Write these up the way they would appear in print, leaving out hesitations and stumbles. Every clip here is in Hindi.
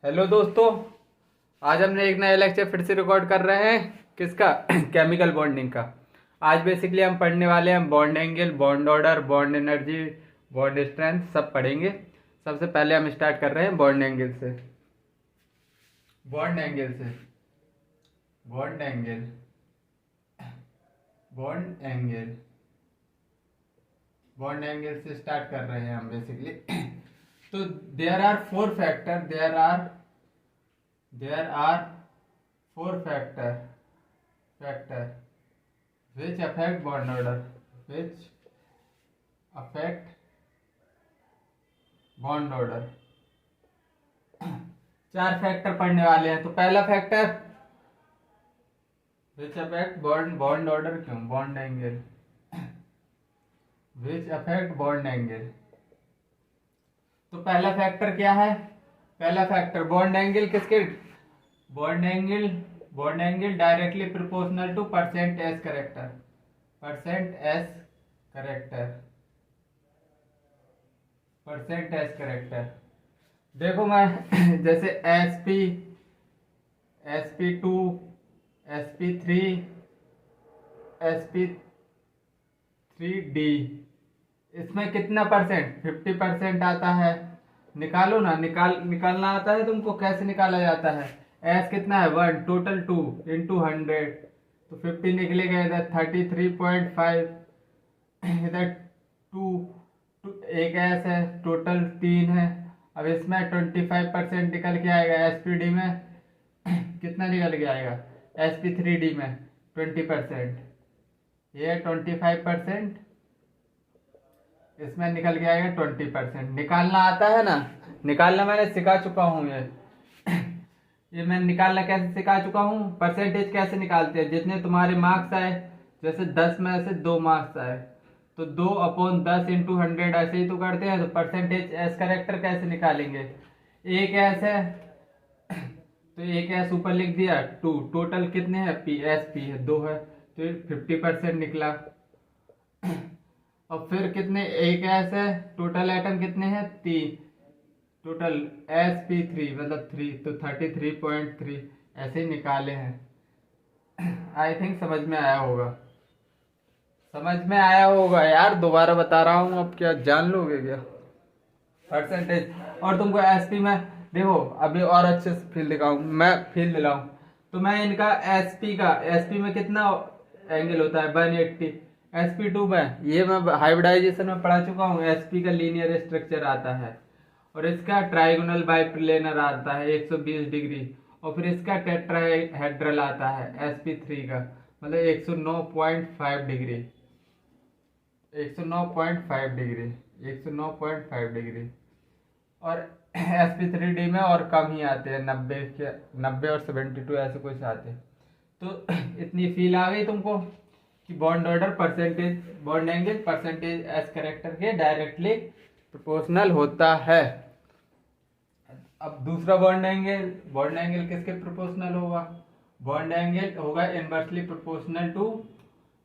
हेलो दोस्तों। आज हमने एक नया लेक्चर फिर से रिकॉर्ड कर रहे हैं। किसका? केमिकल बॉन्डिंग का। आज बेसिकली हम पढ़ने वाले हैं bond angle, bond order, bond energy, bond strength सब पढ़ेंगे। सबसे पहले हम स्टार्ट कर रहे हैं बॉन्ड एंगल से। बॉन्ड एंगल से bond angle bond angle bond angle से स्टार्ट कर रहे हैं हम बेसिकली। तो there are four factor there are four factor which affect bond order, which affect bond order। चार फैक्टर पढ़ने वाले हैं। तो पहला factor which affect bond order, क्यों bond angle, which affect bond angle। तो पहला फैक्टर क्या है? पहला फैक्टर बॉन्ड एंगल किसके? Bond angle directly proportional two percent S character. देखो मैं जैसे SP2, SP3D, इसमें कितना परसेंट? 50% आता है। निकालो ना, निकालना आता है तुमको? कैसे निकाला जाता है? एस कितना है? 1, टोटल 2 इंटू 100, तो 50 निकलेगा। इधर 33.5, इधर 2, एक एस है, टोटल 3 है। अब इसमें 25% निकल के आएगा। एसपीडी में कितना निकल के आएगा? SP3D में 20%, ये 25%, इसमें निकल के आएगा 20%। निकालना आता है ना? निकालना मैंने सिखा चुका हूँ। ये मैं निकालना कैसे सिखा चुका हूँ। परसेंटेज कैसे निकालते हैं? जितने तुम्हारे मार्क्स आए, जैसे 10 में से 2 मार्क्स आए तो 2/10 इंटू 100 ऐसे ही तो करते हैं। तो परसेंटेज एस करेक्टर कैसे निकालेंगे? एक एस है तो एक एस ऊपर लिख दिया, 2, टोटल कितने हैं? पी है 2 है, तो 50% निकला। और फिर कितने? एक एस है, टोटल एटम कितने हैं? 3, टोटल SP3 मतलब 3, तो 33.3 ऐसे ही निकाले हैं। आई थिंक समझ में आया होगा यार। दोबारा बता रहा हूँ, अब क्या जान लोगे क्या परसेंटेज? और तुमको SP में देखो, अभी और अच्छे से फील दिखाऊं, मैं फील दिलाऊं तो मैं इनका SP में कितना एंगल होता है? 180। SP2 में, ये मैं हाइब्रिडाइजेशन में पढ़ा चुका हूँ। SP का लीनियर स्ट्रक्चर आता है और इसका ट्राइगोनल बाइप्लेनर आता है 120 डिग्री, और फिर इसका टेट्राहेड्रल आता है SP3 का, मतलब 109.5 डिग्री, 109.5 डिग्री। और SP3D में और कम ही आते हैं, 90 और 72 ऐसे कुछ आते हैं। तो इतनी फील आ गई तुमको कि bond order bond angle percentage S character के डायरेक्टली प्रोपोर्शनल होता है। अब दूसरा बॉन्ड एंगल किसके प्रोपोर्शनल होगा? बॉन्ड एंगल होगा inversely proportional to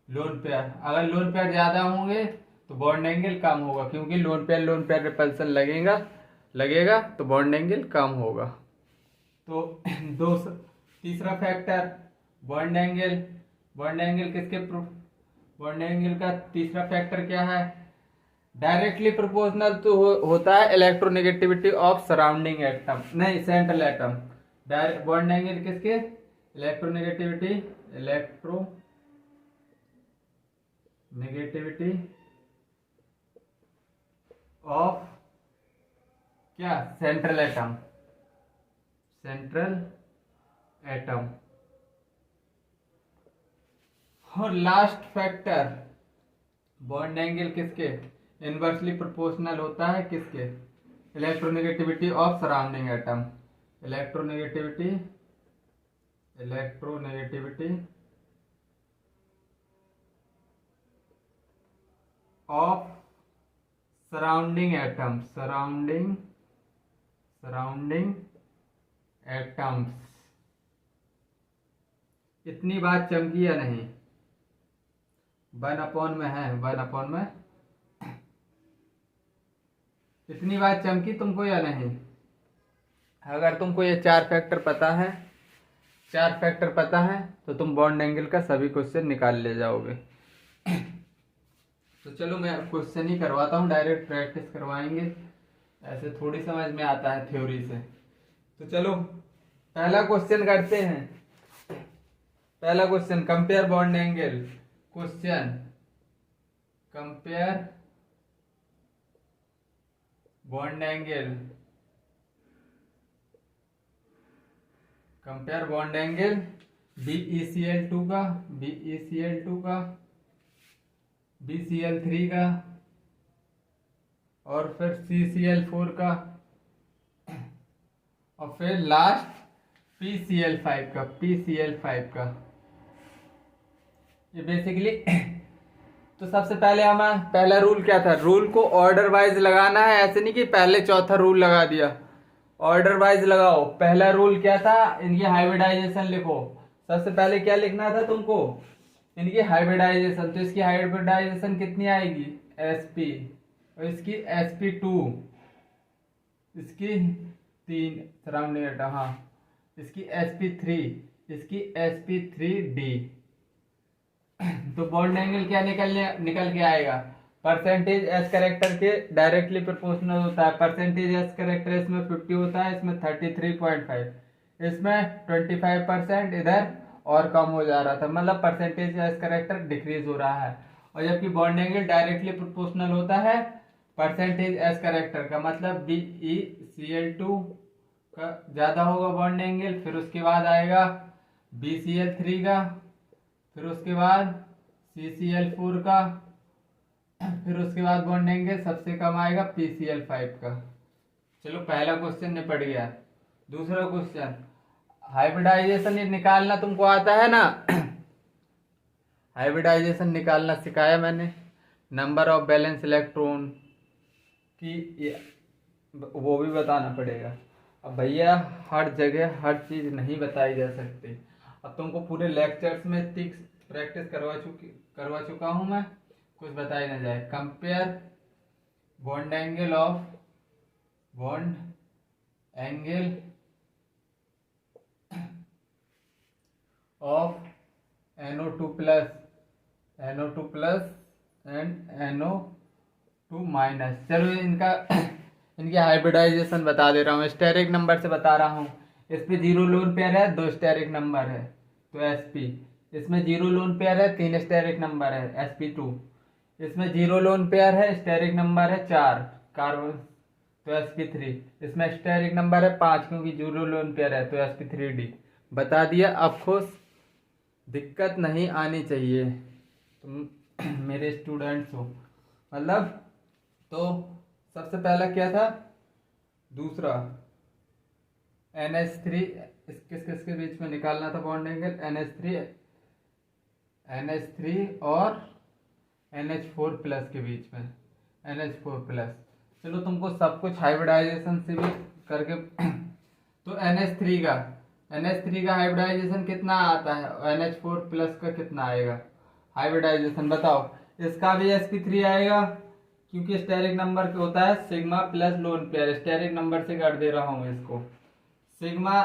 lone pair. अगर लोन पेयर ज्यादा होंगे तो बॉन्ड एंगल कम होगा, क्योंकि लोन पेयर रिपल्सन लगेगा तो बॉन्ड एंगल कम होगा। तो तीसरा factor bond angle bond angle का तीसरा फैक्टर क्या है? डायरेक्टली प्रोपोर्शनल तो होता है इलेक्ट्रोनेगेटिविटी ऑफ सराउंडिंग एटम, नहीं सेंट्रल एटम। बॉन्ड एंगल किसके? इलेक्ट्रोनेगेटिविटी ऑफ क्या? Central atom. और लास्ट फैक्टर बॉन्ड एंगल किसके इनवर्सली प्रोपोर्शनल होता है? किसके? Electronegativity of surrounding atom. Electronegativity of surrounding atoms. इतनी बात चमकी या नहीं? 1/, में है 1/, में इतनी बात चमकी तुमको या नहीं? अगर तुमको ये चार फैक्टर पता है तो तुम बॉन्ड एंगल का सभी क्वेश्चन निकाल ले जाओगे। तो चलो मैं क्वेश्चन ही करवाता हूँ, डायरेक्ट प्रैक्टिस करवाएंगे, ऐसे थोड़ी समझ में आता है थ्योरी से। तो चलो पहला क्वेश्चन करते हैं। पहला question, compare bond angle. Question, compare bond angle, compare bond angle BeCl2 का, BeCl2 का, BCl3 का और फिर CCl4 का और फिर लास्ट PCl5 का, PCl5 का। ये बेसिकली तो सबसे पहले हमारा पहला रूल क्या था? रूल को ऑर्डर वाइज लगाना है, ऐसे नहीं कि पहले चौथा रूल लगा दिया। ऑर्डर वाइज लगाओ। पहला रूल क्या था? इनकी हाइब्रिडाइजेशन लिखो। सबसे पहले क्या लिखना था तुमको? इनकी हाइब्रिडाइजेशन। तो इसकी हाइब्रिडाइजेशन कितनी आएगी? sp, और इसकी sp2, इसकी 3 सराउंडिंग, हाँ, इसकी sp3, इसकी sp3d। तो बॉन्ड एंगल क्या निकल के आएगा? परसेंटेज एस करेक्टर के डायरेक्टली प्रोपोर्शनल होता है। परसेंटेज एस करेक्टर इसमें 50 होता है, इसमें 33.5, इसमें 25%, इधर और कम हो जा रहा था, मतलब परसेंटेज एस करेक्टर डिक्रीज हो रहा है। और जबकि बॉन्ड एंगल डायरेक्टली प्रोपोर्शनल होता है परसेंटेज एस करेक्टर का, मतलब BeCl2 का ज्यादा होगा बॉन्ड एंगल, फिर उसके बाद आएगा BCl3 का, फिर उसके बाद CCl4 का, फिर उसके बाद बॉन्ड एंगल सबसे कम आएगा PCl5 का। चलो पहला क्वेश्चन निपट गया। दूसरा क्वेश्चन, हाइब्रिडाइजेशन निकालना तुमको आता है ना? हाइब्रिडाइजेशन निकालना सिखाया मैंने। नंबर ऑफ बैलेंस इलेक्ट्रॉन की वो भी बताना पड़ेगा। अब भैया हर जगह हर चीज नहीं बताई जा सकती। अब तुमको पूरे लेक्चर्स में इतनी प्रैक्टिस करवा चुका हूं मैं, कुछ बताई ना जाए। Compare bond angle of NO2 plus and NO2 minus. चलो इनका इनकी हाइब्रिडाइजेशन बता दे रहा हूँ, स्टेरिक नंबर से बता रहा हूँ। इस पे 0 लोन पेयर है, 2 स्टेरिक नंबर है तो sp। इसमें 0 लोन पेयर है, 3 स्टेरिक नंबर है sp2। इसमें 0 लोन पेयर है, स्टेरिक नंबर है 4 कार्बन तो sp3। इसमें स्टेरिक नंबर है 5 क्योंकि 0 लोन पेयर है तो sp3d। बता दिया। अब खुश, दिक्कत नहीं आनी चाहिए तुम मेरे स्टूडेंट्स हो, मतलब। तो सबसे पहला क्या था? दूसरा NH3, किसके बीच में निकालना था बॉन्ड एंगल? NH3 और NH4 प्लस के बीच में, NH4 प्लस। चलो तुमको सब कुछ हाइब्रिडाइजेशन से भी करके तो NH3 का हाइब्रिडाइजेशन कितना आता है? NH4 प्लस का कितना आएगा हाइब्रिडाइजेशन? बताओ। इसका भी sp3 आएगा क्योंकि स्टेरिक नंबर होता है sigma plus lone pair. Steric number से कर दे रहा हूँ इसको। सिग्मा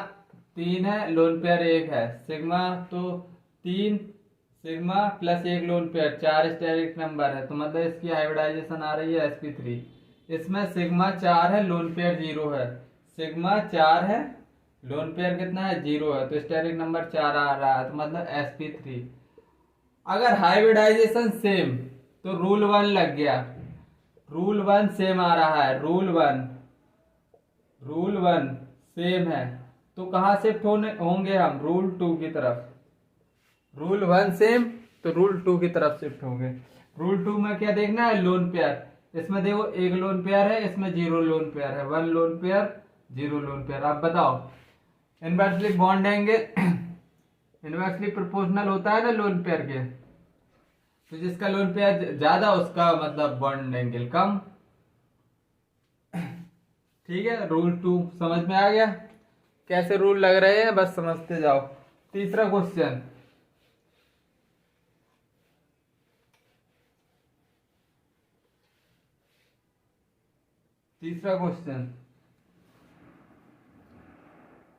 3 है, लोन पेयर 1 है। सिग्मा तो 3 sigma plus 1 lone pair, 4 steric number है, तो मतलब इसकी हाइब्रिडाइजेशन आ रही है sp3। इसमें सिग्मा 4 है, लोन पेयर 0 है। सिग्मा 4 है, लोन पेयर कितना है? 0 है, तो स्टेरिक नंबर 4 आ रहा है, तो मतलब sp3। अगर हाइब्रिडाइजेशन सेम तो रूल 1 लग गया। रूल 1 सेम आ रहा है, रूल 1 सेम है, तो कहाँ शिफ्ट होंगे हम? रूल 2 की तरफ। रूल 1 सेम तो रूल 2 की तरफ शिफ्ट होंगे। रूल 2 में क्या देखना है? Lone pair. इसमें देखो 1 लोन पेयर है, इसमें 0 लोन पेयर है, 1 लोन पेयर 0 लोन पेयर। आप बताओ, inversely bond angle inversely proportional होता है ना लोन पेयर के, तो जिसका लोन पेयर ज्यादा उसका मतलब बॉन्ड एंगल कम। ठीक है, रूल 2 समझ में आ गया? कैसे रूल लग रहे हैं बस समझते जाओ। तीसरा क्वेश्चन,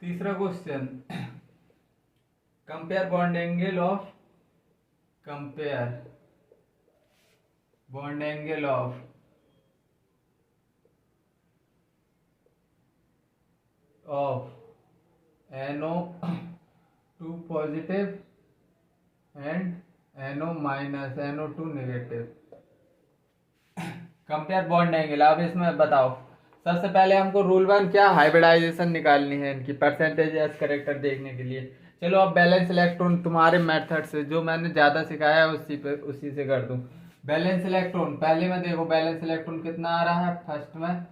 तीसरा question, compare bond angle of NO2 positive and NO minus NO2 negative. Compare bond angle. अब इसमें बताओ, सबसे पहले हमको रूल 1 क्या, हाइब्रिडाइजेशन निकालनी है इनकी, परसेंटेज एज करेक्टर देखने के लिए। चलो अब बैलेंस इलेक्ट्रॉन तुम्हारे मेथड से, जो मैंने ज़्यादा सिखाया है उसी से कर दूं। बैलेंस इलेक्ट्रॉन पहले में देखो, बैलेंस इलेक्ट्रॉन कितना आ रहा है, फर्स्ट में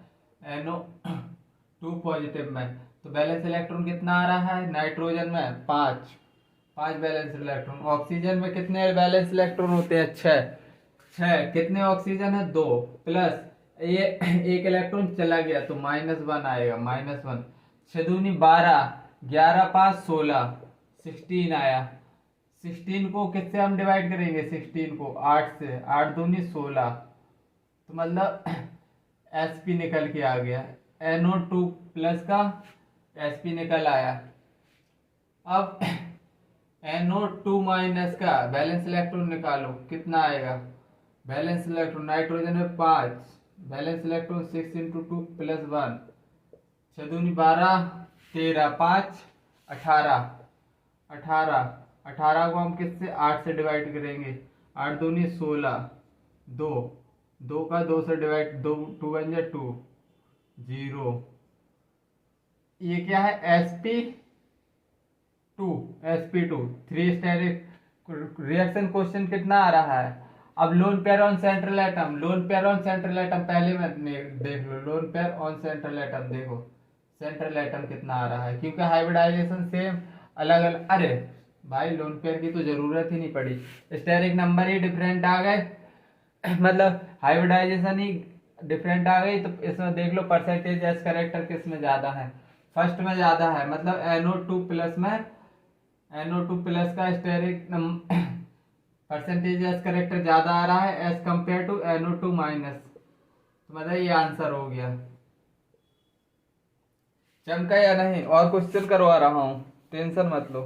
NO2 पॉजिटिव में, तो बैलेंस इलेक्ट्रॉन कितना आ रहा है, नाइट्रोजन में 5 बैलेंस इलेक्ट्रॉन। ऑक्सीजन में कितने बैलेंस इलेक्ट्रॉन होते हैं, 6। कितने ऑक्सीजन है, 2, प्लस ये एक इलेक्ट्रॉन चला गया तो -1 आएगा, -1। 6 दूनी 12, 11 5 16, 16 आया। 16 को किससे हम डिवाइड करेंगे, 16 को 8 से, 8 दूनी 16, तो मतलब Sp निकल के आ गया, NO2 प्लस का Sp निकल आया। अब NO2 माइनस का बैलेंस इलेक्ट्रॉन निकालो, कितना आएगा, बैलेंस इलेक्ट्रॉन नाइट्रोजन में 5, बैलेंस इलेक्ट्रॉन 6 × 2 + 1, 6 दूनी 12, 13, 5 18, 18 को हम किससे, 8 से डिवाइड करेंगे, 8 दूनी 16, 2 का 2 से डिवाइड, 2 1 जा 2, 0। ये क्या है, sp2 3 स्टेरिक रिएक्शन। क्वेश्चन कितना आ रहा है, अब lone pair on central atom, पहले में देख लो, lone pair on central atom देखो, सेंट्रल एटम कितना आ रहा है, क्योंकि हाइब्रिडाइजेशन सेम अलग अलग। अरे भाई लोन पेयर की तो जरूरत ही नहीं पड़ी, स्टेरिक नंबर ही डिफरेंट आ गए मतलब हाइब्रिडाइजेशन ही डिफरेंट आ गई। तो इसमें देख लो परसेंटेज एज करेक्टर किसमें ज्यादा है, फर्स्ट में ज्यादा है, मतलब NO2 प्लस का स्टेरिक परसेंटेज एज करेक्टर ज्यादा आ रहा है as compare to NO2 minus, तो मतलब ये आंसर हो गया। चमका या नहीं, और क्वेश्चन करवा रहा हूं, टेंशन मत लो,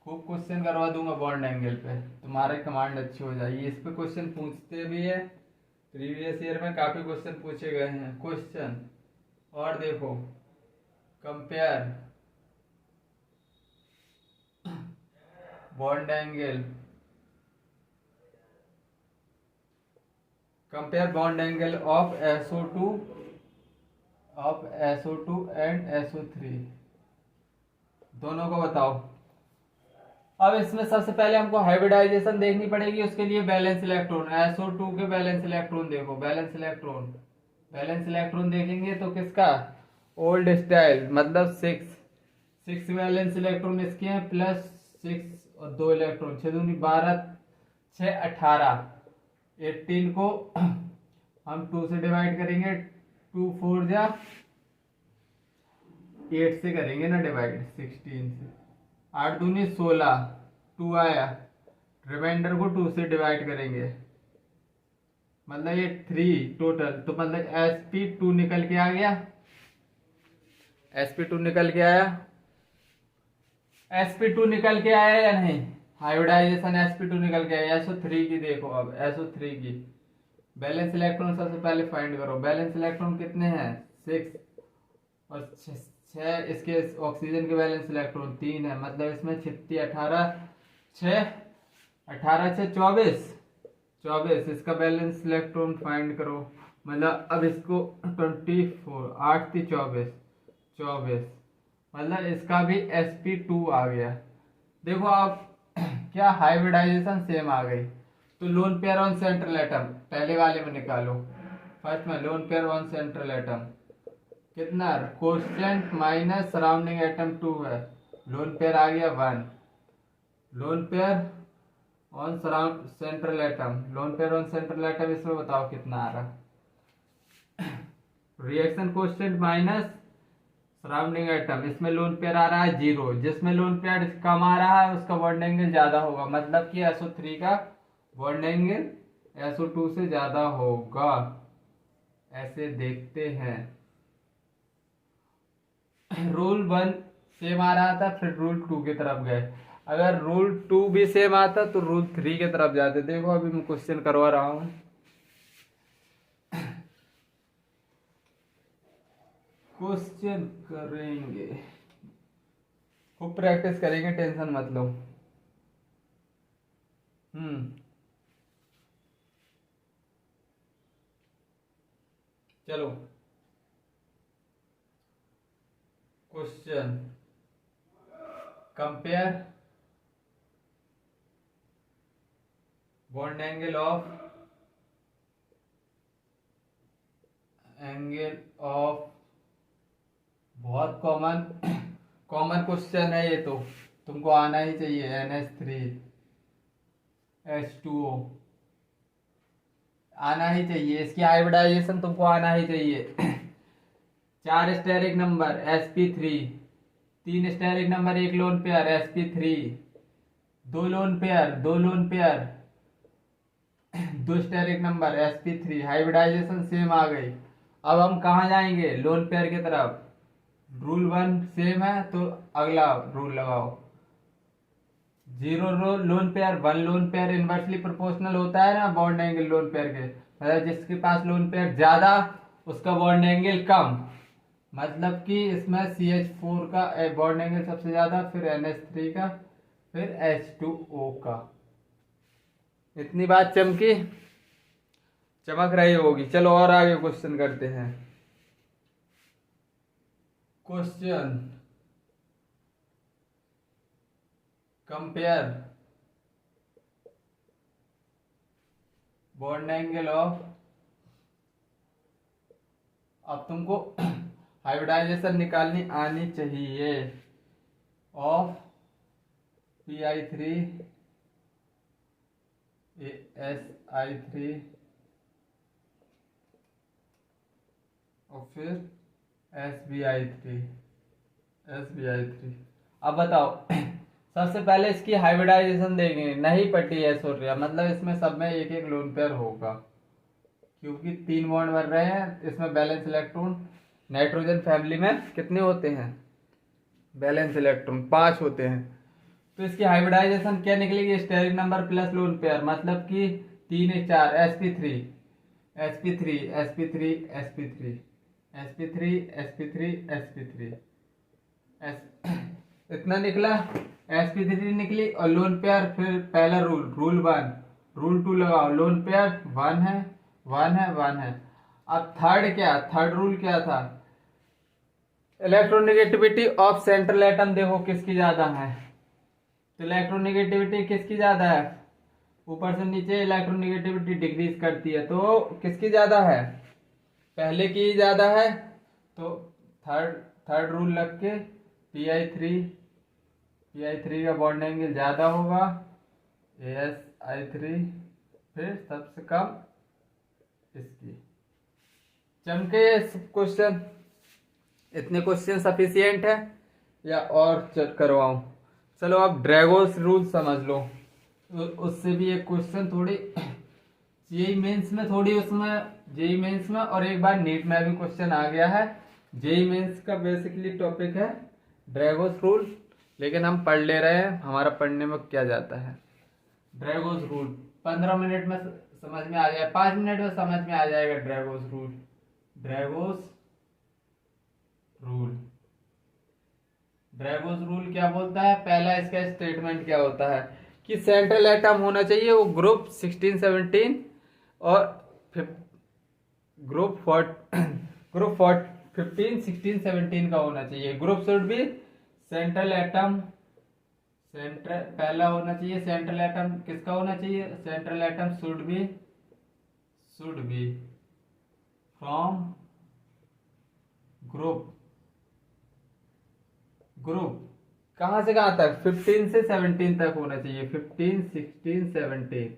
खूब क्वेश्चन करवा दूंगा बॉन्ड एंगल पे, तुम्हारे कमांड अच्छी हो जाएगी। इस पे क्वेश्चन पूछते भी है, प्रीवियस ईयर में काफी क्वेश्चन पूछे गए हैं। क्वेश्चन और देखो, compare bond angle of SO2 and SO3, दोनों को बताओ। अब इसमें सबसे पहले हमको हाइब्रिडाइजेशन देखनी पड़ेगी, उसके लिए बैलेंस इलेक्ट्रॉन, SO2 के बैलेंस इलेक्ट्रॉन देखो, बैलेंस इलेक्ट्रॉन देखेंगे तो किसका, ओल्ड स्टाइल, मतलब 6 बैलेंस इलेक्ट्रॉन इसके हैं, प्लस 6 और 2 इलेक्ट्रॉन, 6 दूनी 12, 6 18, 18 को हम 2 से डिवाइड करेंगे, 2 4 जा 8 से करेंगे ना डिवाइड, 16 से, 8 दूनी 16, 2 आया, रिमाइंडर को 2 से डिवाइड करेंगे, मतलब ये 3 टोटल, तो मतलब sp2 निकल के आ गया, sp2 निकल के आया या नहीं, हाइब्रिडाइजेशन sp2 निकल के आया। SO3 की देखो, अब SO3 की बैलेंस इलेक्ट्रॉन सबसे पहले फाइंड करो, बैलेंस इलेक्ट्रॉन कितने हैं, 6, और 6 इसके ऑक्सीजन के बैलेंस इलेक्ट्रॉन 3 है, मतलब इसमें 36 18 6 24, इसका बैलेंस इलेक्ट्रॉन फाइंड करो, मतलब अब इसको 24, 8 थी 24, मतलब इसका भी sp2 आ गया। देखो अब क्या हाइब्रिडाइजेशन सेम आ गई, तो loan pair on central atom पहले वाले में निकालो, फर्स्ट में loan pair on central atom कितना, कोएफिशिएंट माइनस सराउंडिंग एटम 2 है, लोन पेयर आ गया 1, lone pair on central atom, इसमें बताओ कितना आ रहा, reaction coefficient minus surrounding atom, इसमें लोन पेयर आ रहा है 0, जिसमें लोन पेयर कम आ रहा है उसका बॉन्ड एंगल ज्यादा होगा, मतलब कि SO3 का बॉन्ड एंगल SO2 से ज्यादा होगा, ऐसे देखते हैं। रूल 1 सेम आ रहा था, फिर रूल 2 की तरफ गए। अगर रूल 2 भी सेम आता तो रूल 3 की तरफ जाते। देखो अभी मैं क्वेश्चन करवा रहा हूँ। क्वेश्चन करेंगे, खूब प्रैक्टिस करेंगे, टेंशन मत लो। चलो question, compare bond angle of बहुत कॉमन कॉमन क्वेश्चन है ये, तो तुमको आना ही चाहिए। NH3H2O आना ही चाहिए, इसकी हाइब्रिडाइजेशन तुमको आना ही चाहिए। 4 steric number sp3, 3 steric number 1 lone pair sp3, 2 lone pair 2 steric number sp3, hybridisation same आ गई। अब हम कहाँ जाएंगे? लोन पेयर की तरफ। रूल 1 सेम है तो अगला रूल लगाओ। 0 lone pair 1 lone pair inversely proportional होता है ना बॉन्ड एंगल लोन पेयर के, मतलब जिसके पास लोन पेयर ज्यादा उसका बॉन्ड एंगल कम। मतलब कि इसमें CH4 का बॉन्ड एंगल सबसे ज्यादा, फिर NH3 का, फिर H2O का। इतनी बात चमकी, चमक रही होगी। चलो और आगे क्वेश्चन करते हैं। Question, compare bond angle of, अब तुमको हाइब्रिडाइजेशन निकालनी आनी चाहिए, ऑफ PI3 SI3 और फिर SBI3। अब बताओ सबसे पहले इसकी हाइब्रिडाइजेशन देंगे, नहीं पटी है सूर्य, मतलब इसमें सब में एक एक लोन पेयर होगा, क्योंकि 3 बॉन्ड बन रहे हैं। इसमें बैलेंस इलेक्ट्रॉन, नाइट्रोजन फैमिली में कितने होते हैं बैलेंस इलेक्ट्रॉन? 5 होते हैं। तो इसकी हाइब्रिडाइजेशन क्या निकलेगी? Steric number plus lone pair, मतलब कि 3 1 4 sp3 sp3 sp3 sp3 sp3 sp3 sp3 इतना निकला। sp3 निकली और लोन पेयर, फिर पहला रूल 1 रूल 2 लगाओ। लोन पेयर 1 है 1 है 1 है। अब थर्ड रूल क्या था? इलेक्ट्रोनेगेटिविटी ऑफ सेंट्रल एटम देखो किसकी ज्यादा है। तो इलेक्ट्रोनेगेटिविटी किसकी ज्यादा है? ऊपर से नीचे इलेक्ट्रोनेगेटिविटी डिक्रीज करती है, तो किसकी ज्यादा है? पहले की ज्यादा है। तो थर्ड रूल लग के PI3 का बॉन्ड एंगल ज्यादा होगा, ASI3, फिर सबसे कम इसकी। चमके क्वेश्चन, इतने क्वेश्चन सफिशियंट है या और करवाऊं? चलो अब ड्रैगोस रूल समझ लो, उससे भी एक क्वेश्चन थोड़ी जेई मेंस में, जेई मेंस में और एक बार नीट में भी क्वेश्चन आ गया है। जेई मेंस का बेसिकली टॉपिक है ड्रैगोस रूल, लेकिन हम पढ़ ले रहे हैं, हमारा पढ़ने में क्या जाता है। ड्रैगोस रूल 15 मिनट में समझ में आ जाएगा, 5 मिनट में समझ में आ जाएगा। ड्रैगोस रूल क्या बोलता है? पहला इसका स्टेटमेंट क्या होता है कि सेंट्रल एटम होना चाहिए वो ग्रुप 16 17 और ग्रुप 15 16 17 का होना चाहिए। Group should be central atom, पहला होना चाहिए सेंट्रल एटम किसका होना चाहिए? Central atom should be from group कहां से कहां तक? 15 से 17 तक होना चाहिए। 15 16 17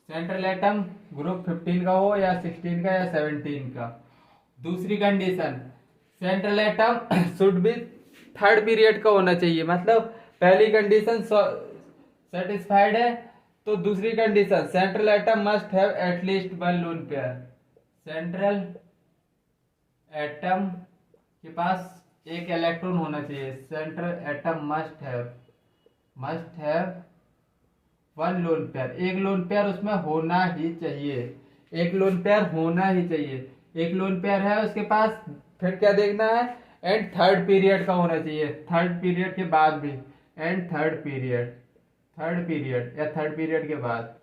सेंट्रल एटम ग्रुप 15 का हो या 16 का या 17 का। दूसरी condition, central atom should be third period का होना चाहिए, मतलब पहली कंडीशन सेटिस्फाइड है तो दूसरी condition central atom must have at least 1 lone pair. Central atom के पास एक इलेक्ट्रॉन होना चाहिए। Central atom must have one lone pair, एक लोन पेयर उसमें होना ही चाहिए, एक लोन पेयर होना ही चाहिए। एक लोन पेयर है उसके पास, फिर क्या देखना है, एंड थर्ड पीरियड का होना चाहिए, थर्ड पीरियड के बाद भी, एंड थर्ड पीरियड या थर्ड पीरियड के बाद।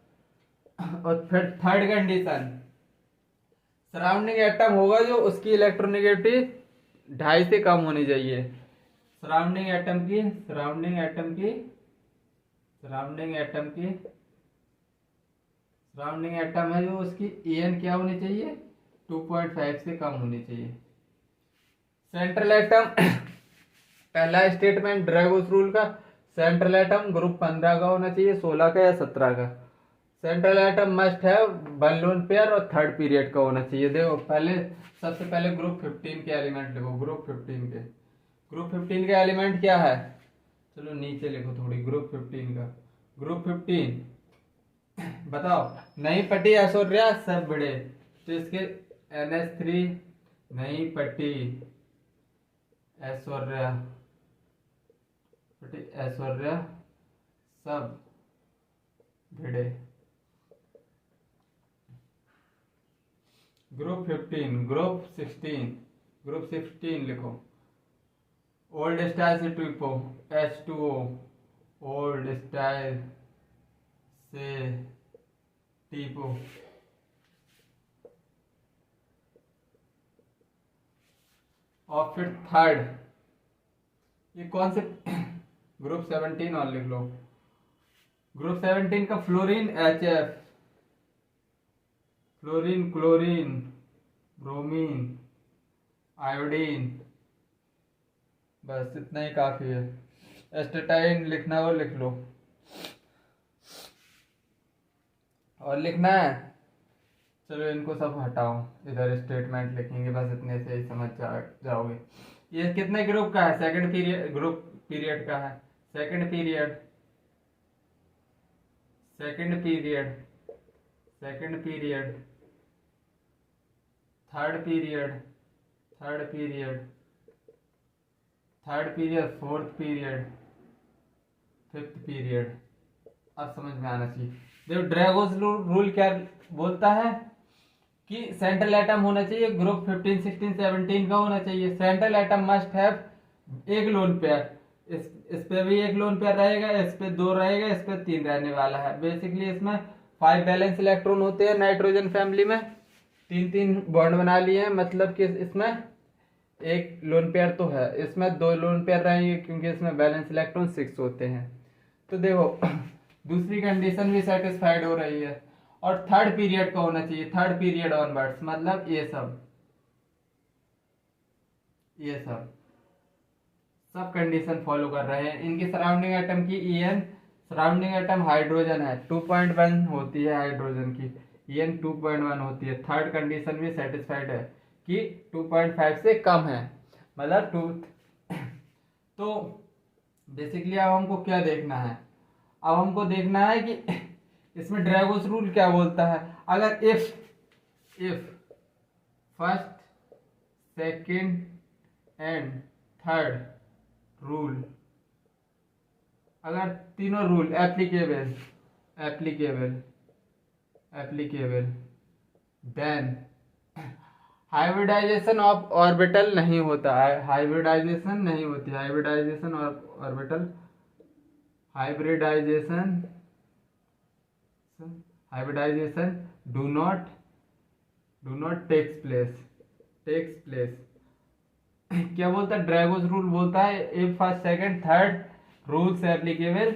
और फिर थर्ड कंडीशन, सराउंडिंग एटम होगा जो उसकी इलेक्ट्रोनेगेटिविटी 2.5 से कम होनी चाहिए। सराउंडिंग एटम की सराउंडिंग एटम की सराउंडिंग एटम है जो उसकी EN क्या होनी चाहिए, 2.5 से कम होनी चाहिए। सेंट्रल एटम पहला स्टेटमेंट ड्रैगोस रूल का, सेंट्रल एटम ग्रुप 15 का होना चाहिए, 16 का या 17 का। सेंट्रल एटम मस्ट है वन लोन पेयर और थर्ड पीरियड का होना चाहिए। देखो सबसे पहले ग्रुप 15 के एलिमेंट लिखो। ग्रुप 15 का एलिमेंट क्या है, चलो नीचे लिखो थोड़ी, ग्रुप 15 बताओ। नई पट्टी ऐश्वर्या सब भिड़े, तो इसके NH3 नई पट्टी ऐश्वर्या सब भिड़े। ग्रुप 16 लिखो। ओल्ड स्टाइल से ट्रिपो H2O, ओल्ड स्टाइल से टीपो। और फिर थर्ड, ये कौन से ग्रुप 17 और लिख लो। ग्रुप 17 का fluorine HF, fluorine chlorine bromine iodine, बस इतना ही काफी है। एस्टेटाइन लिखना हो लिख लो। और लिखना है, चलो इनको सब हटाओ, इधर स्टेटमेंट लिखेंगे, बस इतने से ही समझ जाओगे। ये कितने ग्रुप का है, सेकंड पीरियड, ग्रुप पीरियड का है। Second period third period fourth period, fifth period. अब समझ में आना चाहिए। देखो ड्रैगोस रूल क्या बोलता है कि सेंट्रल एटम होना चाहिए ग्रुप 15, 16, 17 का होना चाहिए। सेंट्रल एटम मस्ट हैव एक लोन पेयर, इस पे भी एक लोन पेयर रहेगा, इस पे 2 रहेगा, इस पे 3 रहने वाला है। बेसिकली इसमें 5 वैलेंस इलेक्ट्रॉन होते हैं नाइट्रोजन फैमिली में, 3 बॉन्ड बना लिए हैं, मतलब कि इसमें एक लोन पेयर तो है, इसमें 2 लोन पेयर रहेंगे क्योंकि इसमें वैलेंस इलेक्ट्रॉन 6 होते हैं। तो देखो दूसरी कंडीशन भी सेटिस्फाइड हो रही है। और थर्ड पीरियड का होना चाहिए, थर्ड पीरियड ऑनवर्ड्स, मतलब ये सब कंडीशन फॉलो कर रहे हैं। इनकी सराउंडिंग एटम की EN, सराउंडिंग एटम हाइड्रोजन है 2.1 होती है, हाइड्रोजन की EN 2.1 होती है। थर्ड कंडीशन भी सेटिस्फाइड है कि 2.5 से कम है, मतलब 2। तो बेसिकली अब हमको क्या देखना है, अब हमको देखना है कि इसमें ड्रैगोस रूल क्या बोलता है। अगर if first second and third rule, अगर तीनों rule applicable then hybridisation of orbital नहीं होता है, hybridisation do not takes place. क्या बोलता है ड्रैगोस रूल, बोलता है if first second third rules applicable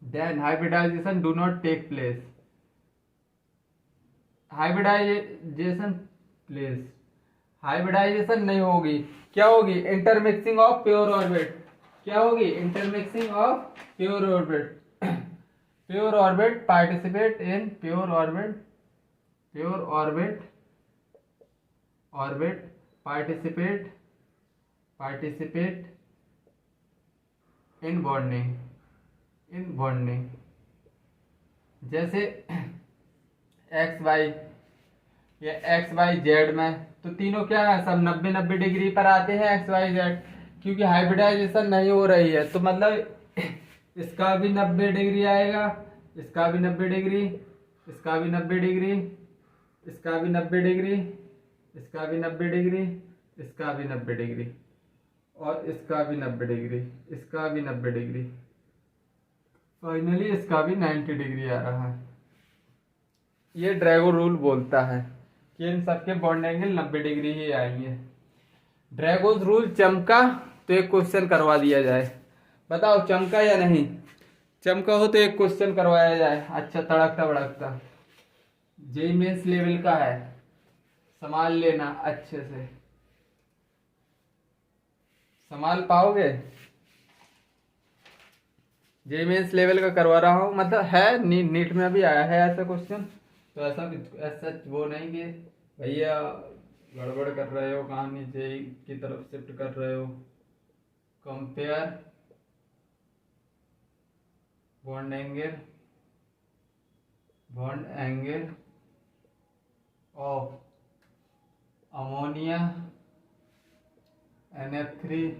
then hybridisation do not take place. Hybridisation नहीं होगी, क्या होगी, इंटरमिक्सिंग ऑफ प्योर ऑर्बिट। क्या होगी, intermixing of pure orbit. Pure orbit participate in participate in bonding. जैसे XY ये एक्स वाई जेड में, तो तीनों क्या है, सब 90-90 डिग्री पर आते हैं एक्स वाई जेड, क्योंकि हाइब्रिडाइजेशन नहीं हो रही है। तो मतलब इसका भी 90 डिग्री आएगा, इसका भी 90 डिग्री, इसका भी 90 डिग्री, इसका भी 90 डिग्री, इसका भी 90 डिग्री, इसका भी 90 डिग्री, और इसका भी 90 डिग्री, इसका भी 90 डिग्री, फाइनली इसका भी 90 डिग्री आ रहा है। ये ड्रैगो रूल बोलता है कि इन सबके बॉन्ड एंगल 90 डिग्री ही आएंगे। ड्रैगोज रूल चमका तो एक क्वेश्चन करवा दिया जाए, बताओ चमका या नहीं? चमका हो तो एक क्वेश्चन करवाया जाए, अच्छा तड़कता भड़कता, जेईई मेंस लेवल का है, संभाल लेना अच्छे से, संभाल पाओगे? जेईई मेंस लेवल का करवा रहा हूँ, मतलब है नीट में अभी आया है ऐसा क्वेश्चन, तो ऐसा वो नहीं कि भैया गड़बड़ कर रहे हो, कहानी जेईई की तरफ शिफ्ट कर रहे हो। Compare bond angle of ammonia NF3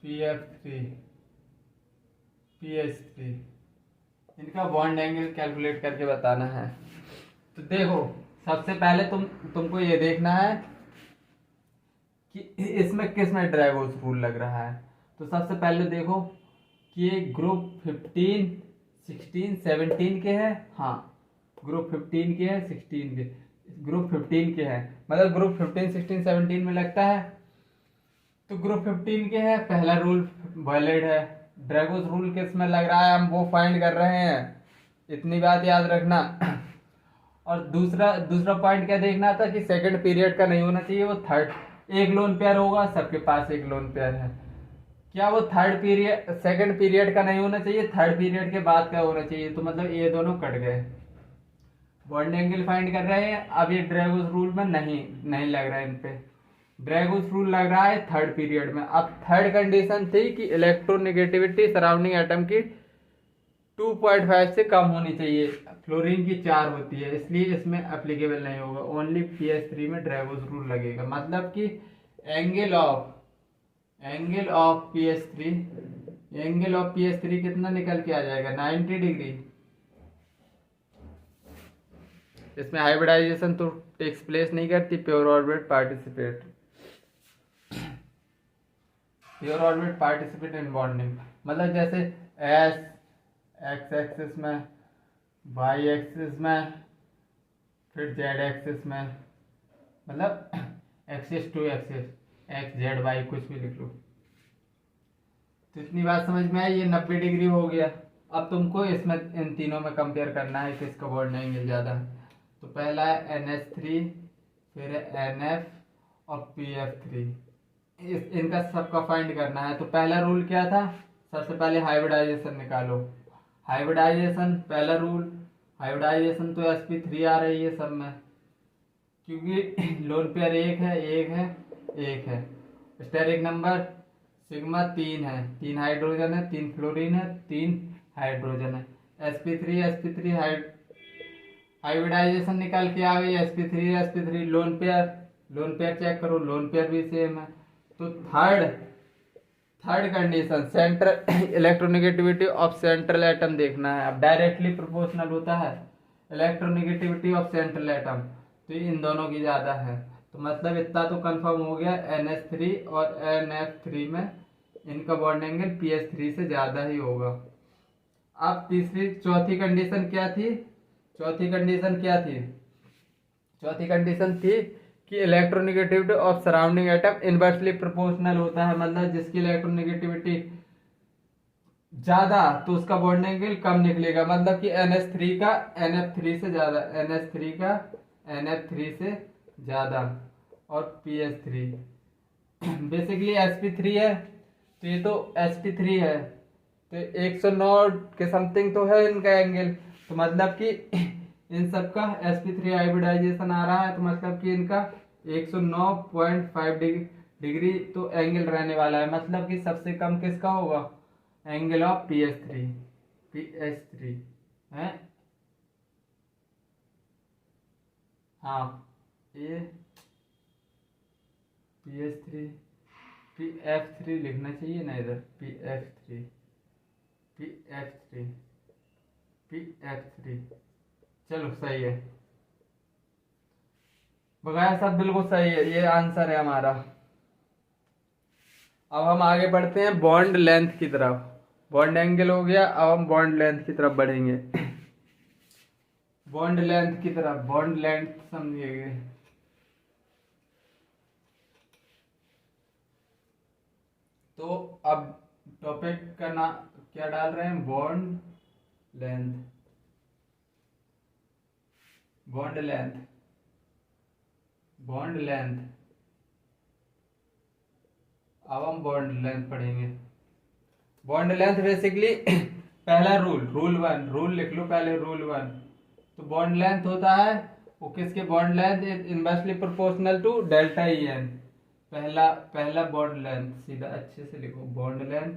PF3 PH3, इनका बॉन्ड एंगल कैलकुलेट करके बताना है। तो देखो सबसे पहले तुमको ये देखना है कि इसमें किस में ड्रैगोस रूल लग रहा है। तो सबसे पहले देखो कि ये ग्रुप 15, 16, 17 के हैं, हाँ ग्रुप 15 के हैं, 16 के, ग्रुप 15 के हैं, मतलब ग्रुप 15, 16, 17 में लगता है। तो ग्रुप 15 के हैं, पहला रूल वैलिड है। ड्रैगोस रूल किस में लग रहा है हम वो फाइंड कर रहे हैं, इतनी बात याद रखना। और दूसरा पॉइंट क्या देखना था कि सेकंड पीरियड का नहीं होना चाहिए, वो थर्ड, एक लोन पेयर होगा, सबके पास एक लोन पेयर है, क्या वो थर्ड पीरियड सेकंड पीरियड का नहीं होना चाहिए, थर्ड पीरियड के बाद का होना चाहिए। तो मतलब ये दोनों कट गए। बॉन्ड एंगल फाइंड कर रहे हैं, अब ये ड्रैगोस रूल में नहीं लग रहा है, इन पे ड्रैगोस रूल लग रहा है थर्ड पीरियड में। अब थर्ड कंडीशन थी कि इलेक्ट्रोनेगेटिविटी सराउंडिंग एटम की 2.5 से कम होनी चाहिए, फ्लोरीन की 4 होती है, इसलिए इसमें एप्लीकेबल नहीं होगा, ओनली PS3 में ड्रैगोस रूल लगेगा। मतलब कि एंगल ऑफ PS3 कितना निकल के आ जाएगा, 90 डिग्री। इसमें हाइब्रिडाइजेशन तो टेक्स प्लेस नहीं करती, pure orbit participate in bonding, मतलब जैसे एक्स एक्सिस में, वाई एक्सिस में, फिर जेड एक्सिस में, मतलब axis to axis, X Z Y कुछ भी लिख लो। तो इतनी बात समझ में आई, ये 90 डिग्री हो गया। अब तुमको इसमें इन तीनों में कंपेयर करना है किसका बॉन्ड एंगल ज़्यादा है। तो पहला है NH3, फिर है NF और PF3, इनका सबका फाइंड करना है। तो पहला रूल क्या था, सबसे पहले हाइब्रिडाइजेशन निकालो। हाइब्रिडाइजेशन पहला रूल, हाइब्रिडाइजेशन तो sp3 आ रही है सब में, क्योंकि लोन पेयर एक है। स्टेरिक नंबर सिग्मा 3 है, 3 हाइड्रोजन है, 3 फ्लोरीन है, 3 हाइड्रोजन है। sp3 हाइब्रिडाइजेशन निकाल के आ गई, sp3 लोन पेयर चेक करो, लोन पेयर भी सेम है। तो third condition central electronegativity of central atom देखना है। अब डायरेक्टली प्रोपोर्शनल होता है इलेक्ट्रोनेगेटिविटी ऑफ सेंट्रल एटम, तो इन दोनों की ज़्यादा है। तो मतलब इतना तो कंफर्म हो गया, NH3 और NF3 में इनका बॉन्ड एंगल PS3 से ज़्यादा ही होगा। अब चौथी कंडीशन क्या थी? चौथी कंडीशन थी कि electronegativity of surrounding atom inversely proportional होता है, मतलब जिसकी इलेक्ट्रोनेगेटिविटी ज्यादा तो उसका बॉन्ड एंगल कम निकलेगा, मतलब कि NH3 का NF3 से ज्यादा, NH3 का NF3 से ज्यादा, और PS3 बेसिकली sp3 है, तो ये तो sp3 है, तो 109 के समथिंग तो है इनका एंगल। तो मतलब कि इन सब का sp3 हाइब्रिडाइजेशन आ रहा है, तो मतलब कि इनका 109.5 डिग्री तो एंगल रहने वाला है। मतलब कि सबसे कम किसका होगा, एंगल ऑफ PS3 है। हाँ ये PH3 PF3 लिखना चाहिए ना इधर, PF3 PF3 PF3। चलो सही है, बकाया सब बिल्कुल सही है, ये आंसर है हमारा। अब हम आगे बढ़ते हैं बॉन्ड लेंथ की तरफ। बॉन्ड एंगल हो गया, अब हम बॉन्ड लेंथ की तरफ बढ़ेंगे। बॉन्ड लेंथ की तरफ, बॉन्ड लेंथ समझिएगा। तो अब टॉपिक का नाम क्या डाल रहे हैं, bond length. Bond length, bond length. अब हम बॉन्ड लेंथ पढ़ेंगे। बॉन्ड लेंथ बेसिकली पहला रूल लिख लो पहले, रूल 1। तो बॉन्ड लेंथ होता है वो किसके, bond length inversely proportional to delta E N. पहला बॉन्ड लेंथ सीधा अच्छे से लिखो, बॉन्ड लेंथ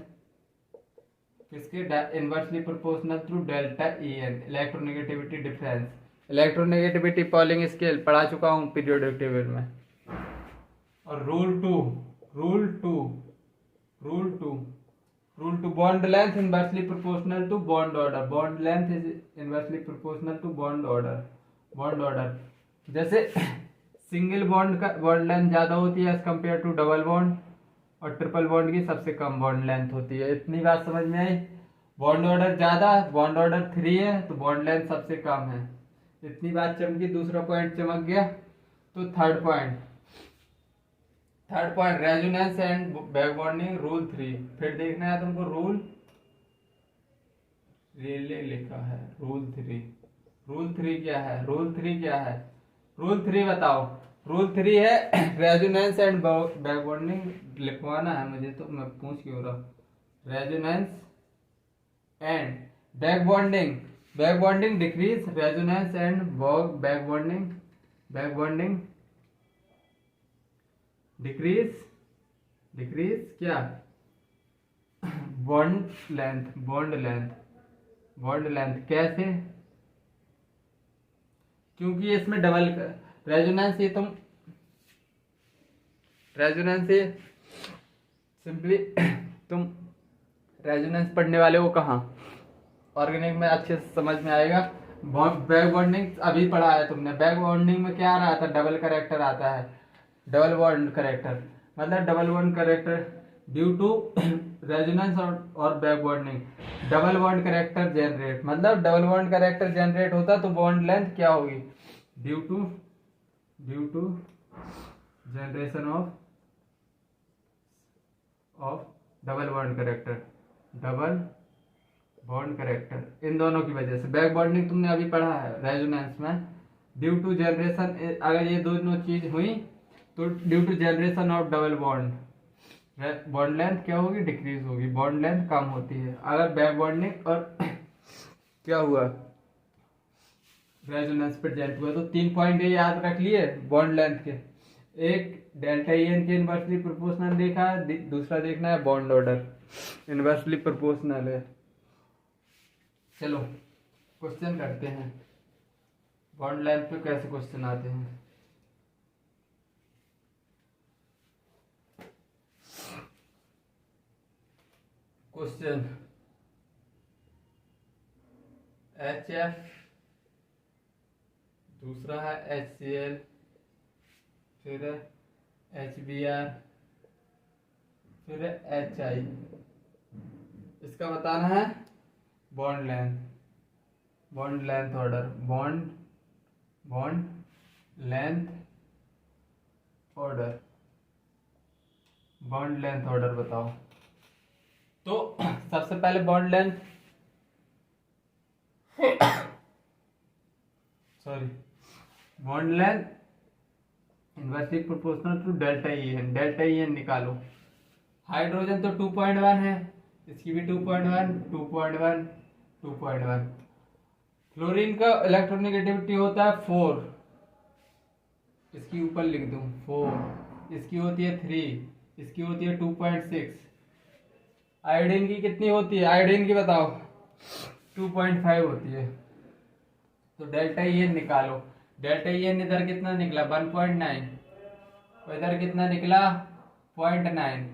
किसके, inversely proportional to delta E N, electronegativity difference. Electronegativity Pauling scale पढ़ा चुका हूँ पीरियोडिक टेबल में। और rule two bond length inversely proportional to bond order. Bond length is inversely proportional to bond order. जैसे सिंगल बॉन्ड का बॉन्ड लेंथ ज्यादा होती है as compare to double bond, और ट्रिपल बॉन्ड की सबसे कम बॉन्ड लेंथ होती है। इतनी बात समझ में आई। बॉन्ड ऑर्डर ज्यादा, बॉन्ड ऑर्डर 3 है तो बॉन्ड लेंथ सबसे कम है। इतनी बात चमकी, दूसरा पॉइंट चमक गया। तो third point resonance and back bonding rule 3। फिर देखना है तुमको, रूल रिले लिखा है, रूल 3 क्या है, रूल 3 बताओ। रूल 3 है रेजोनेंस एंड बैक बॉन्डिंग लिखवाना है मुझे, तो मैं पूछ क्यों रहा। Resonance and back bonding decrease, resonance and back bonding decrease क्या, बॉन्ड लेंथ कैसे, क्योंकि इसमें डबल रेजोनेंस से सिंपली तुम रेजोनेंस पढ़ने वाले हो कहाँ, ऑर्गेनिक में अच्छे से समझ में आएगा। बैक बॉन्डिंग अभी पढ़ा है तुमने। बैक बॉन्डिंग में क्या रहा था, डबल करेक्टर आता है, डबल बॉन्ड करेक्टर, मतलब double bond character due to resonance और back bonding double bond character generate, मतलब डबल बॉन्ड करेक्टर जनरेट होता तो बॉन्ड लेंथ क्या होगी, due to generation of double bond character, इन दोनों की वजह से। बैक बॉन्डिंग तुमने अभी पढ़ा है रेजोनेंस में, ड्यू टू जनरेशन, अगर ये दोनों चीज हुई तो due to generation of double bond length क्या होगी, डिक्रीज होगी, बॉन्ड लेंथ कम होती है। अगर बैक बॉन्डिंग और क्या हुआ, रेजोनेंस प्रेजेंट हुआ, तो 3 पॉइंट ये याद रख लिए बॉन्ड लेंथ के। एक डेल्टा ई एन के इनवर्सली प्रोपोर्शनल देखा है, दूसरा देखना है बॉन्ड ऑर्डर इनवर्सली प्रोपोर्शनल है। चलो क्वेश्चन करते हैं, बॉन्ड लेंथ पे कैसे क्वेश्चन आते हैं। क्वेश्चन HF, दूसरा है HCl, फिर है HBr, फिर है HI। इसका बताना है bond length order, bond length order बताओ। तो सबसे पहले bond length inversely proportional to delta E N निकालो। हाइड्रोजन तो 2.1 है, इसकी भी 2.1। फ्लोरीन का इलेक्ट्रोनेगेटिविटी होता है 4, इसकी ऊपर लिख दूं 4, इसकी होती है 3, इसकी होती है 2.6। आयोडीन की कितनी होती है, आयोडीन की बताओ, 2.5 होती है। तो डेल्टा ई एन निकालो। डेल्टा ई एन इधर कितना निकला 1.9, और इधर कितना निकला 0.9,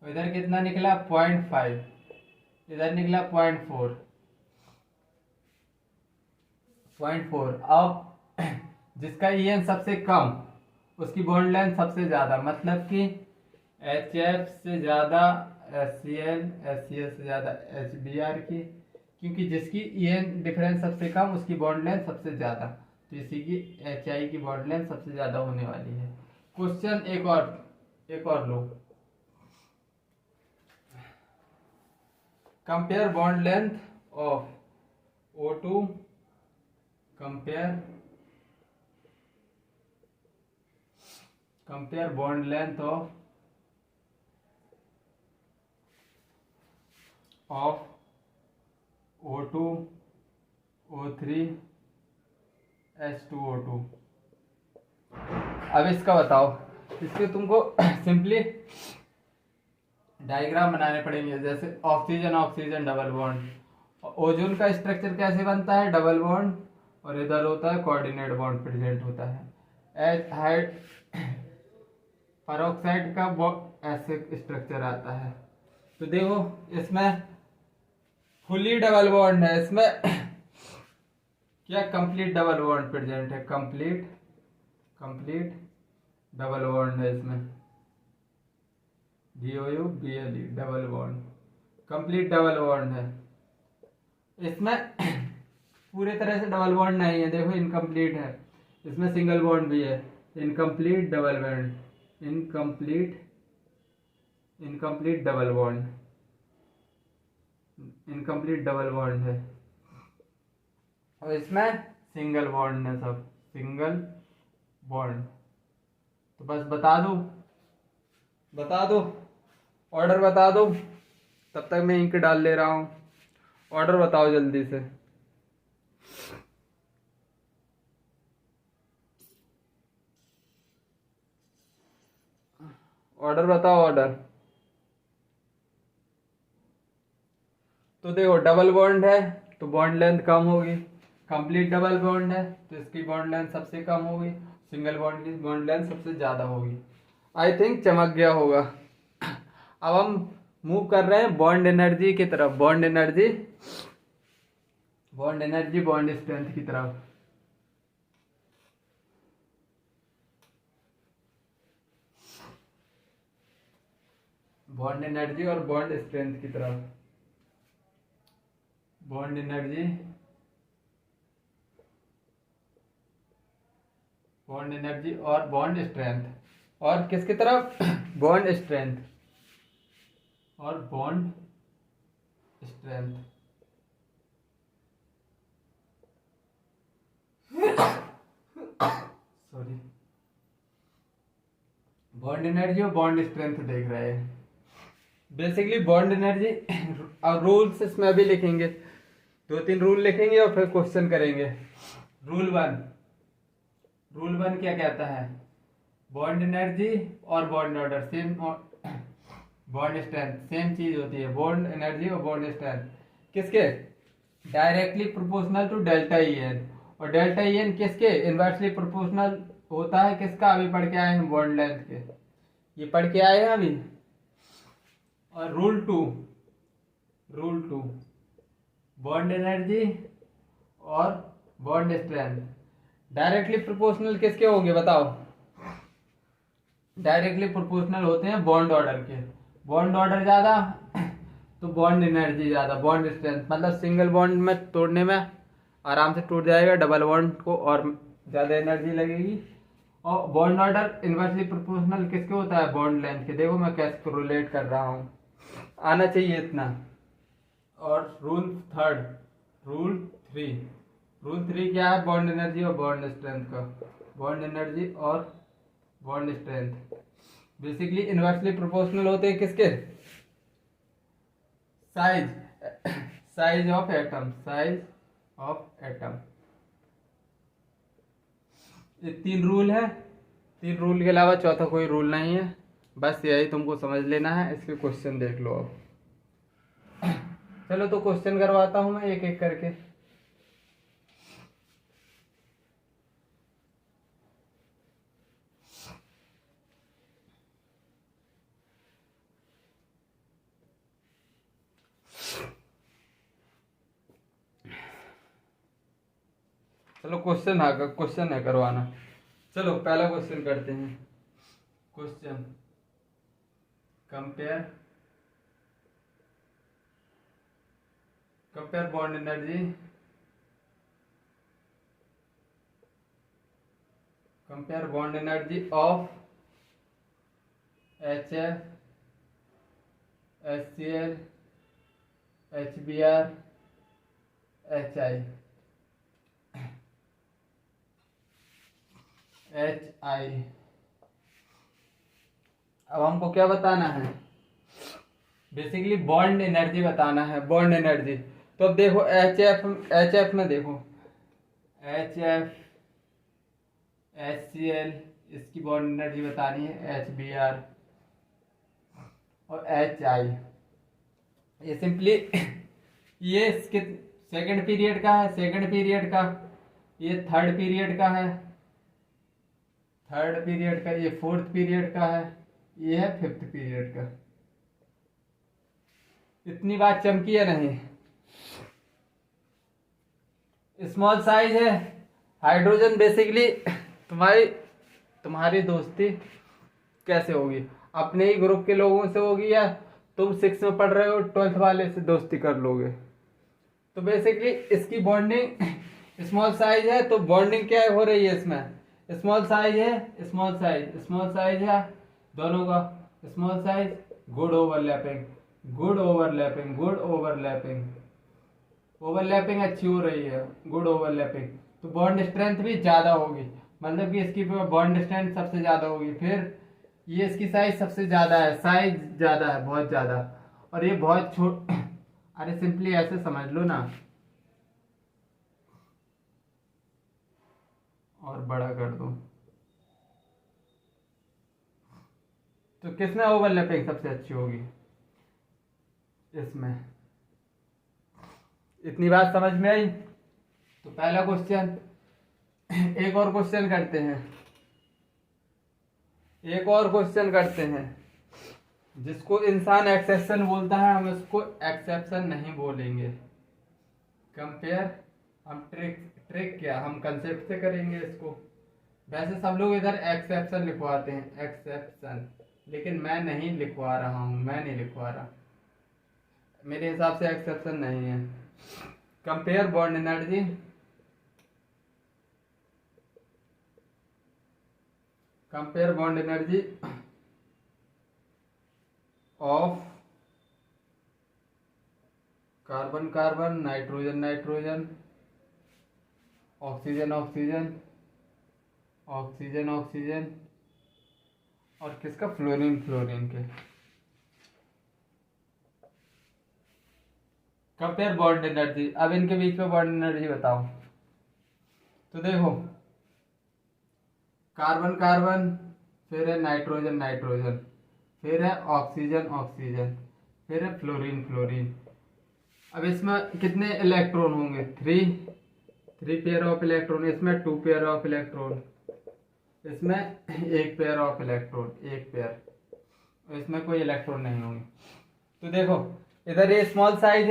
इधर कितना निकला 0.5, इधर निकला 0.4। अब जिसका ई एन सबसे कम उसकी बॉन्ड लेंथ सबसे ज्यादा, मतलब कि एच एफ से ज्यादा S C L, S C L से ज्यादा एच बी आर की, क्योंकि जिसकी ई एन डिफरेंस सबसे कम उसकी बॉन्ड लेंथ सबसे ज्यादा, तो इसी की एच आई की बॉन्ड लेंथ सबसे ज्यादा होने वाली है। क्वेश्चन एक और लो, compare bond length of O2, compare bond length of O2, O3, H2O2। अब इसका बताओ, इसके तुमको सिंपली डायग्राम बनाने पड़ेंगे, जैसे oxygen oxygen double bond, ozone का स्ट्रक्चर कैसे बनता है डबल बॉन्ड, और इधर होता है कोऑर्डिनेट बॉन्ड प्रेजेंट होता है। एच हाइड पेरोक्साइड का ऐसे स्ट्रक्चर आता है। तो देखो इसमें फुली डबल बॉन्ड है, इसमें क्या कंप्लीट डबल बॉन्ड प्रेजेंट है, कंप्लीट डबल बॉन्ड है इसमें, DOUBLE double bond, complete double bond है। इसमें पूरे तरह से डबल बॉन्ड नहीं है, देखो इनकम्प्लीट है, इसमें सिंगल बॉन्ड भी है, incomplete double bond, incomplete double bond, incomplete double bond है, और इसमें सिंगल बॉन्ड है, सब सिंगल बॉन्ड। तो बस बता दो ऑर्डर बता दो, तब तक मैं इंक डाल ले रहा हूं, ऑर्डर बताओ जल्दी से। ऑर्डर बताओ ऑर्डर। तो देखो डबल बॉन्ड है तो बॉन्ड लेंथ कम होगी, कंप्लीट डबल बॉन्ड है तो इसकी बॉन्ड लेंथ सबसे कम होगी, सिंगल बॉन्ड की बॉन्ड लेंथ सबसे ज्यादा होगी। आई थिंक चमक गया होगा। अब हम मूव कर रहे हैं बॉन्ड एनर्जी की तरफ, बॉन्ड एनर्जी बॉन्ड स्ट्रेंथ की तरफ। बॉन्ड एनर्जी और बॉन्ड स्ट्रेंथ की तरफ, बॉन्ड एनर्जी और बॉन्ड स्ट्रेंथ, और किसकी तरफ बॉन्ड स्ट्रेंथ और bond strength. Sorry, bond energy और बॉन्ड स्ट्रेंथ देख रहे हैं। बेसिकली बॉन्ड एनर्जी और रूल्स इसमें भी लिखेंगे, 2-3 रूल लिखेंगे और फिर क्वेश्चन करेंगे। रूल वन क्या कहता है, बॉन्ड एनर्जी और bond order same, bond strength same चीज होती है। बॉन्ड एनर्जी और बॉन्ड स्ट्रेंथ किसके directly proportional to delta E N, और डेल्टा ई एन किसके इनवर्सली प्रोपोर्शनल होता है, किसका अभी पढ़ के आए हैं बॉन्ड लेंथ के, ये पढ़ के आए हैं अभी। और रूल टू बॉन्ड एनर्जी और बॉन्ड स्ट्रेंथ डायरेक्टली प्रोपोर्शनल किसके होंगे बताओ, डायरेक्टली प्रोपोर्शनल होते हैं बॉन्ड ऑर्डर के। बॉन्ड ऑर्डर ज्यादा तो बॉन्ड एनर्जी ज्यादा, बॉन्ड स्ट्रेंथ मतलब सिंगल बॉन्ड में तोड़ने में आराम से टूट जाएगा, डबल बॉन्ड को और ज्यादा एनर्जी लगेगी। और बॉन्ड ऑर्डर इनवर्सली प्रोपोर्शनल किसके होता है, बॉन्ड लेंथ के। देखो मैं कैसे कोरिलेट कर रहा हूँ, आना चाहिए इतना। और रूल थ्री क्या है, बॉन्ड एनर्जी और बॉन्ड स्ट्रेंथ का, बॉन्ड एनर्जी और bond strength basically inversely proportional होते हैं किसके, साइज ऑफ एटम। ये 3 रूल है, 3 रूल के अलावा चौथा कोई रूल नहीं है, बस यही तुमको समझ लेना है। इसके क्वेश्चन देख लो अब। चलो तो क्वेश्चन करवाता हूं मैं एक एक करके। चलो क्वेश्चन है करवाना। चलो पहला क्वेश्चन करते हैं। Question compare bond energy of HF, HCl, HBr, HI। अब हमको क्या बताना है? बेसिकली बॉन्ड एनर्जी बताना है, बॉन्ड एनर्जी। तो अब देखो एच एफ में देखो HF, HCl, इसकी बॉन्ड एनर्जी बतानी है HBr और HI। ये सिंपली ये इसके सेकंड पीरियड का है, ये थर्ड पीरियड का है, ये फोर्थ पीरियड का है, ये है फिफ्थ पीरियड का। इतनी बात चमकी है नहीं? स्मॉल साइज है। हाइड्रोजन बेसिकली तुम्हारी दोस्ती कैसे होगी? अपने ही ग्रुप के लोगों से होगी, या तुम 6 में पढ़ रहे हो 12th वाले से दोस्ती कर लोगे? तो बेसिकली इसकी बॉन्डिंग स्मॉल साइज है, तो बॉन्डिंग क्या हो रही है इसमें? स्मॉल साइज है दोनों का। स्मॉल साइज, गुड ओवरलैपिंग अच्छी हो रही है, गुड ओवरलैपिंग। तो बॉन्ड स्ट्रेंथ भी ज्यादा होगी, मतलब कि इसकी बॉन्ड स्ट्रेंथ सबसे ज्यादा होगी। फिर ये इसकी साइज सबसे ज्यादा है, बहुत ज्यादा। और ये बहुत छोट अरे सिंपली ऐसे समझ लो ना, और बड़ा कर दो। तो किसमें ओवरलैपिंग सबसे अच्छी होगी? इसमें। इतनी बात समझ में आई? तो पहला क्वेश्चन। एक और क्वेश्चन करते हैं, जिसको इंसान एक्सेप्शन बोलता है, हम इसको एक्सेप्शन नहीं बोलेंगे। कंपेयर, हम ट्रिक क्या, हम कंसेप्ट से करेंगे इसको। वैसे सब लोग इधर एक्सेप्शन लिखवाते हैं, लेकिन मैं नहीं लिखवा रहा। मेरे हिसाब से एक्सेप्शन नहीं है। Compare bond energy of carbon, nitrogen, oxygen, और किसका? फ्लोरीन के। Compare bond energy. अब इनके बीच में बॉन्ड एनर्जी बताओ। तो देखो, कार्बन, फिर है नाइट्रोजन, फिर है ऑक्सीजन, फिर है फ्लोरीन। अब इसमें कितने इलेक्ट्रॉन होंगे? 3 पेयर ऑफ इलेक्ट्रॉन। इसमें 2 पेयर ऑफ इलेक्ट्रॉन, इसमें 1 पेयर ऑफ इलेक्ट्रॉन, इसमें कोई इलेक्ट्रॉन नहीं होंगे। तो देखो इधर ये स्मॉल साइज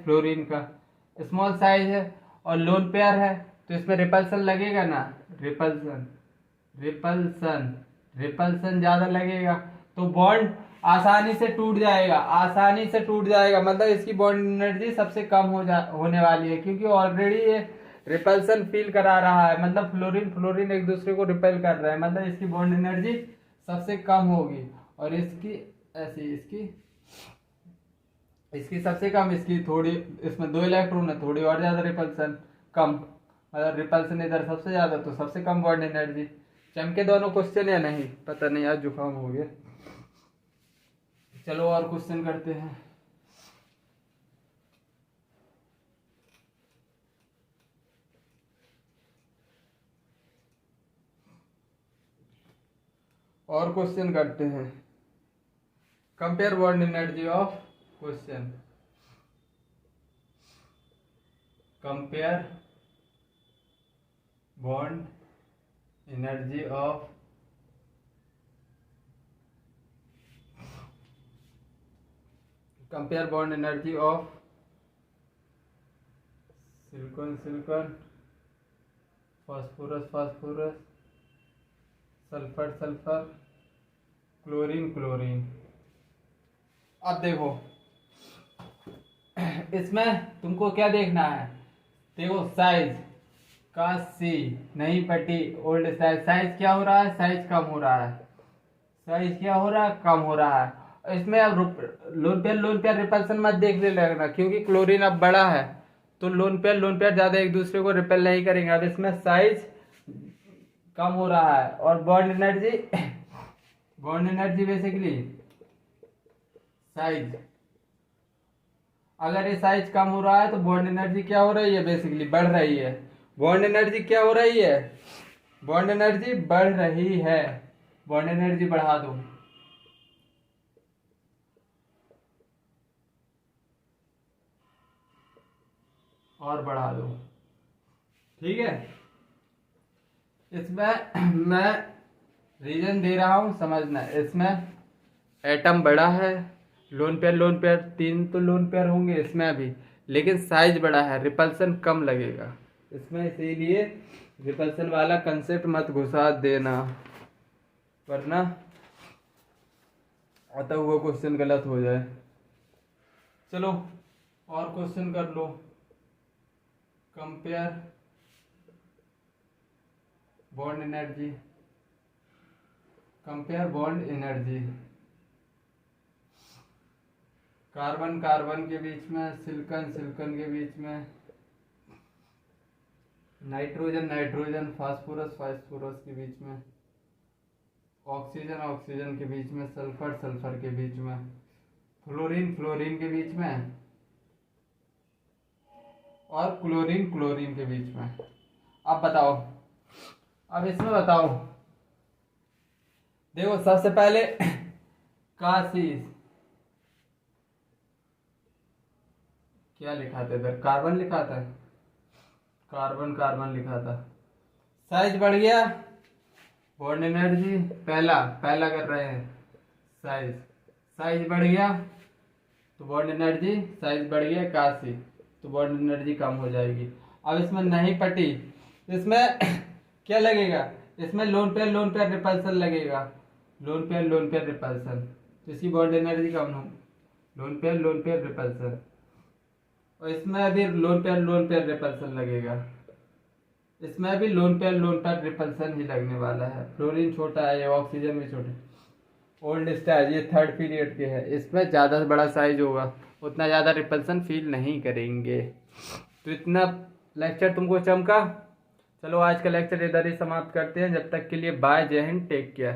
फ्लोरीन का स्मॉल साइज है, और लोन पेयर है, तो इसमें रिपल्सन लगेगा ना, रिपल्सन ज्यादा लगेगा, तो बॉन्ड आसानी से टूट जाएगा। मतलब इसकी बॉन्ड एनर्जी सबसे कम होने वाली है, क्योंकि ऑलरेडी ये रिपल्सन फील करा रहा है। मतलब फ्लोरीन एक दूसरे को रिपेल कर रहा है, मतलब इसकी बॉन्ड एनर्जी सबसे कम होगी। और इसकी सबसे कम, इसकी थोड़ी, इसमें 2 इलेक्ट्रॉन है, थोड़ी और ज्यादा रिपल्सन कम। मतलब रिपल्सन इधर सबसे ज्यादा, तो सबसे कम बॉन्ड एनर्जी। चमके दोनों क्वेश्चन या नहीं? पता नहीं, आज जुकाम हो गया। चलो और क्वेश्चन करते हैं। Compare bond energy of compare bond energy of silicon silicon, phosphorus phosphorus, sulphur sulphur, chlorine chlorine. अब देखो इसमें तुमको क्या देखना है, देखो साइज का सी नहीं पटी ओल्ड साइज, साइज क्या हो रहा है, साइज कम हो रहा है, साइज क्या हो रहा है, कम हो रहा है। इसमें अब लोन पेयर रिपल्सन मत देखने लगना, क्योंकि क्लोरीन अब बड़ा है तो लोन पेयर ज्यादा एक दूसरे को रिपेल नहीं करेंगे। अब इसमें साइज कम हो रहा है और बॉन्ड एनर्जी बेसिकली साइज, अगर ये साइज कम हो रहा है तो बॉन्ड एनर्जी क्या हो रही है, बेसिकली बढ़ रही है। बॉन्ड एनर्जी क्या हो रही है, बॉन्ड एनर्जी बढ़ रही है। बॉन्ड एनर्जी बढ़ा दो, और बढ़ा दो, ठीक है। इसमें मैं रीजन दे रहा हूं, समझना। इसमें एटम बड़ा है, लोन पेयर 3 तो लोन पेयर होंगे इसमें भी, लेकिन साइज बड़ा है, रिपल्सन कम लगेगा इसमें, इसीलिए रिपल्सन वाला कंसेप्ट मत घुसा देना, वरना आता हुआ क्वेश्चन गलत हो जाए। चलो और क्वेश्चन कर लो। Compare bond energy, compare bond energy, carbon carbon के बीच में, सिलिकॉन सिलिकॉन के बीच में, नाइट्रोजन नाइट्रोजन, फास्फोरस फास्फोरस के बीच में, ऑक्सीजन ऑक्सीजन के बीच में, सल्फर सल्फर के बीच में, फ्लोरीन फ्लोरीन के बीच में, और क्लोरीन क्लोरीन के बीच में। अब बताओ, अब इसमें बताओ, देखो सबसे पहले कासीस क्या लिखा था इधर, कार्बन लिखा था, कार्बन कार्बन लिखा था। साइज बढ़ गया, बॉन्ड एनर्जी पहला पहला कर रहे हैं, साइज साइज बढ़ गया तो बॉन्ड एनर्जी, साइज बढ़ गया काशी तो बॉन्ड एनर्जी कम हो जाएगी। अब इसमें नहीं पटी, इसमें क्या लगेगा, इसमें लोन पेयर रिपल्सन लगेगा, लोन पेयर रिपल्सन, तो इसकी बॉन्ड एनर्जी कम हो, लोन पेयर रिपल्सन, और इसमें भी लोन पेयर रिपल्सन लगेगा, इसमें भी लोन पेयर रिपल्सन ही लगने वाला है। फ्लोरीन छोटा है, ऑक्सीजन भी छोटा, ओल्ड स्टार ये 3rd पीरियड के है, इसमें ज़्यादा बड़ा साइज होगा, उतना ज़्यादा रिपल्सन फील नहीं करेंगे। तो इतना लेक्चर तुमको चमका। चलो आज का लेक्चर इधर ही समाप्त करते हैं, जब तक के लिए बाय, जय हिंद, टेक केयर।